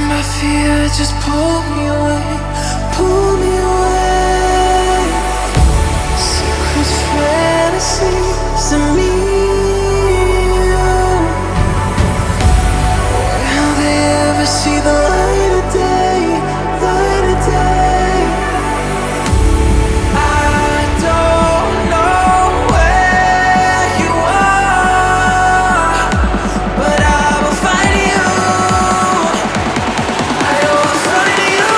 my fear, just pull me away, pull me away. Secret fantasies of me. Will they ever see the light of day, light of day? I don't know where you are, but I will find you. I will find you.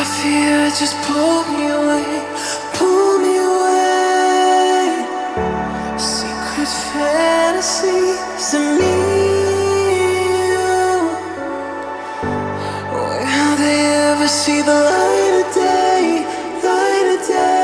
my fear just pull me away, pull me away. Secret fantasies of me. Will they ever see the light of day, light of day?